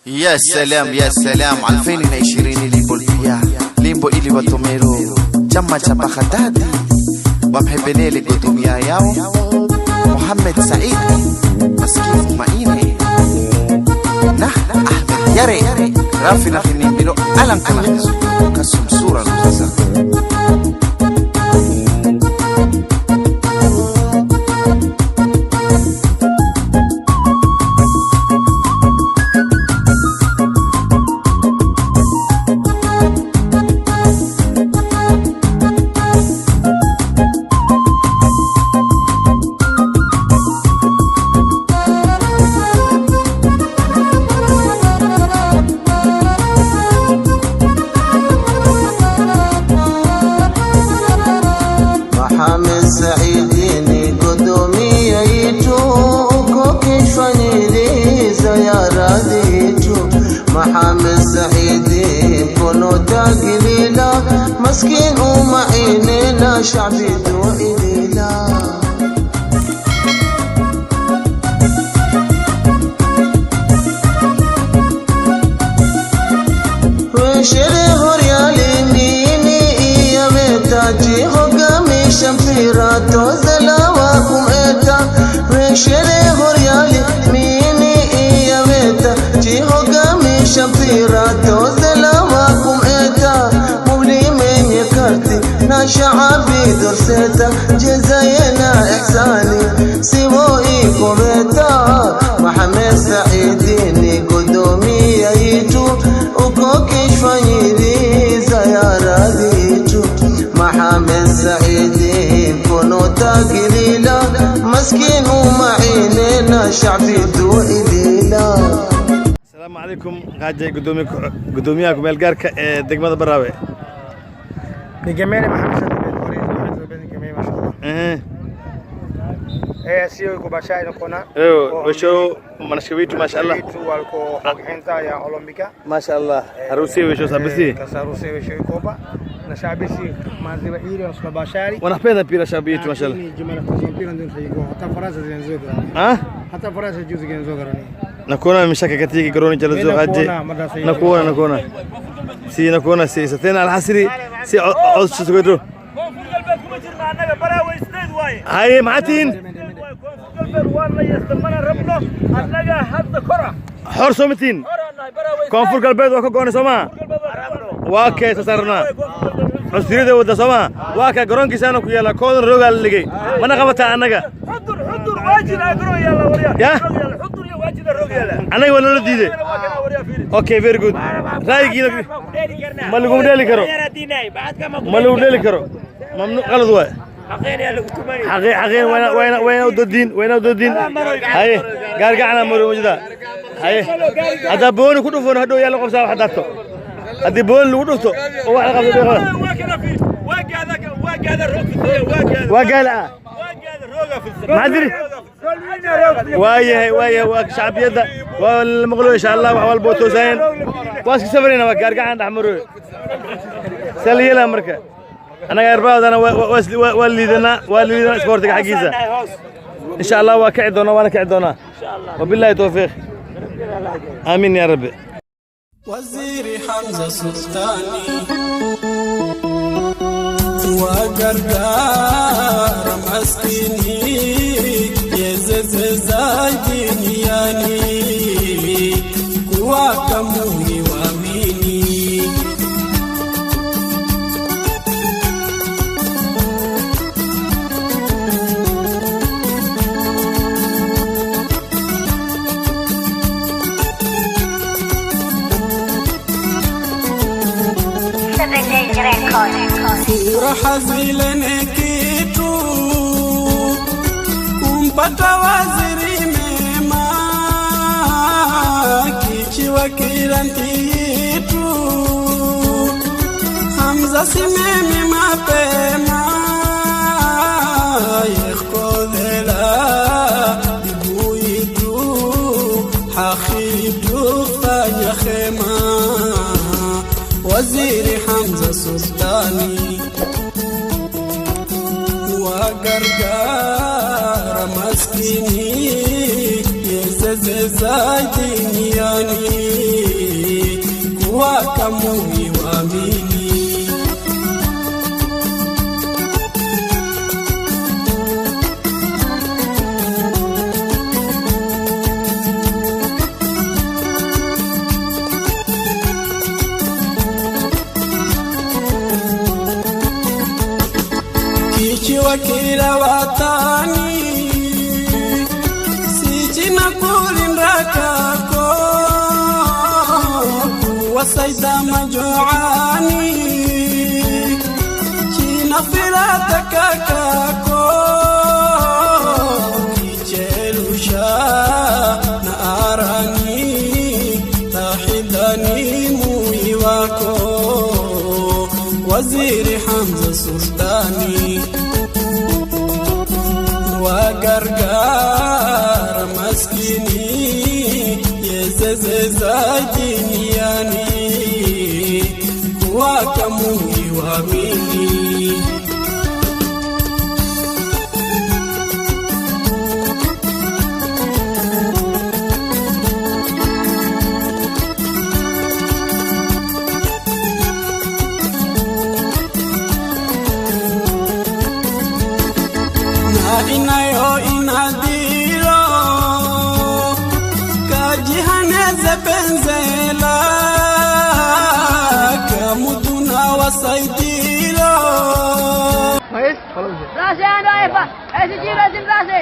يا سلام يا سلام على 2020 limbo pia limbo ili watomero chama cha Baghdadi wamhebenele kutumia yao Muhammad Said Maskini Maine na Ahmed Yare Rafi na Khinimbilo alam kana kasum sura sasa Muhammad Saidini Godumia itu kokishwanyiri zayaradi itu Muhammad Saidi kono tagilila maskin umainina shabi duilila Shere horyali mini iyametaji Shampira tozela wa kumeta Reshere horyali mini iyameta Jihogami shampira tozela wa kumeta Mubli menye karti na shaabi dorseta Jezayena ihsani siwo iko beta Muhammad Saidini Godumia itu uko kishwanyiri zayaradi itu Muhammad Saidi kono tagilila مسكين ومعيننا شعبي دوئليلا. السلام عليكم غاجي قدومياكم الجارك دقمة براوي بجميل محمد بجميل ما شاء الله ايه سيو كباشاي نكونا ايوه وشو منشويتو ما شاء الله والكو حقنتا يا اولمبيكا ما شاء الله روسي وشو سابسي كساروسي وشو كوبا نشابسي ما زي بيري وسكو باشاري وانا بيدا بيرا شابيتو ما شاء الله جمال تزين بيرا دون فيغو حتى فرنسا زين زوغرا حتى فرنسا جوز زين زوغراني نكونا مشاكا كتيجي كروني جلو زو غاجي نكونا سي ستين على الحسري سي عود شو تقولوا هاي معتين حور سومتين كونفور قلبيد وكو قوني سوما واكي تسارنا عسيري ده وده سوما واكي قرون كيسانو كيالا كودن روغا الليجي منا قبطا عناقا حضر واجنا قرون يالا وريا يا حضر يا واجنا روغا يالا عناقا ولا لديدي اوكي فير جود رايقي ملقوم ديلي كرو ملقوم ديلي كرو ممنوع غلط واي حقين وين ودودين هاي قارقعنا مرو وجدا هاي هذا بون كله فون هدو يلا قبصا وحداتو هذا بون لو دفتو واحد قبصا واقع ما ادري واي شعبيه ده والمغلو ان شاء الله والبوتو زين واسك سفرينا قارقعنا دحمرو سليلا مركه أنا أربعة أنا والليدنا سبورتك حقيقة إن شاء الله وكعدونا وأنا كعدونا إن شاء الله وبالله توفيق آمين يا رب. وزيري حمزة سلطاني وقرقار مسكيني يزز زايديني يعني كواكموني واميني Rahazilene kitu kumpata waziri mema kichiwa kirantitu Hamza simemi mapema yekodela ibuitu hakidu fanya khema Waziri Hamza Sultani وقرقار مسكيني يزز زايدين يعني Mungu waamini. Kichiwa kila watani sijina kulinda kako wasaida majuani china filata kako kichelusha na arani tahidani mui wako Waziri Hamza Sultani wagargar maskini yezezeza duniani kuwaka Mungu waamini. Inayo inadiro kajihaneze benzela kamuduna wasaidiro Rase ando epa, ese chibro sin rase,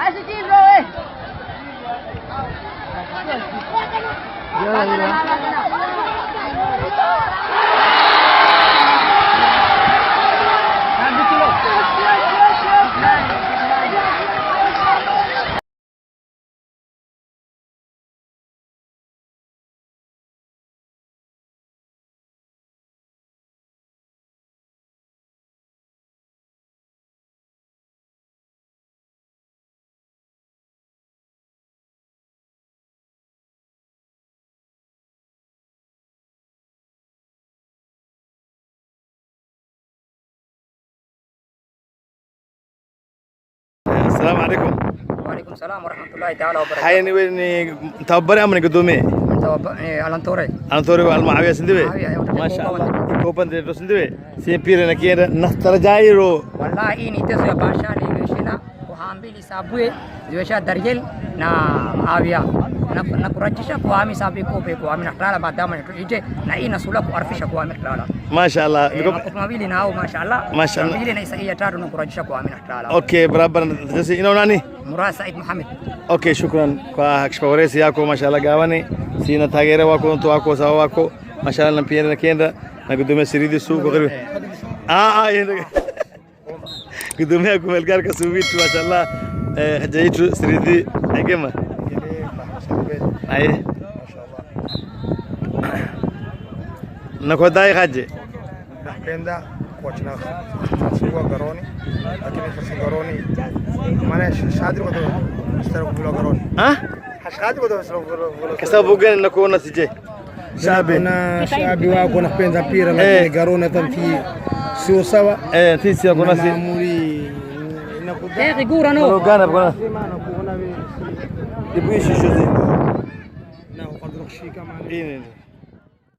ese chibro السلام عليكم. وعليكم السلام ورحمة الله تعالى وبركاته. حيني ويني تبري أمني قدومي. ألانتوري. ألانتوري والمعاوية سندوي. ما شاء الله. كوبان دي سندوي. سيمبير نكير نسترجعيرو. والله إني تسوي باشا ليشنا وهامبيلي سابوي زوجة درجل نا معاوية. نكرجش كوامي سابي كوبي كوامي نحلال بعد ما نتوجه ناينا سولا كوارفش كوامي نحلال. ما شاء الله. كوامي ناو ما شاء الله. ما شاء الله. كوامي نيسائية تارو نكرجش كوامي نحلال. أوكي برابر جالس إنه ناني. مراد سعيد محمد. أوكي شكرا. كواكش بوريسي أكو ما شاء الله قاوني. سينا تاجر واكو أنتوا أكو سوا واكو ما شاء الله نبينا كيندا نقدمه سريد السوق وغيره. يعني قدمه أكو ملكار كسوبيت ما شاء الله جايتو سريدي أجمع. أيه. نكوداي خاجة. نحكيندا كوتشنا سوا غروني لكن خسي غروني مانا شادي كده استرو بلو غروني شادي كده استرو بلو كسب بوجن نكون نسيجي شابي واكو نحكيندا بيرا لكن غروني تنتي سو سوا تيسي أكو نسي ماموري إيه غورا نو غانا بقولنا يبغى يشوف شو زين ناو قدرك شيء كمان إيه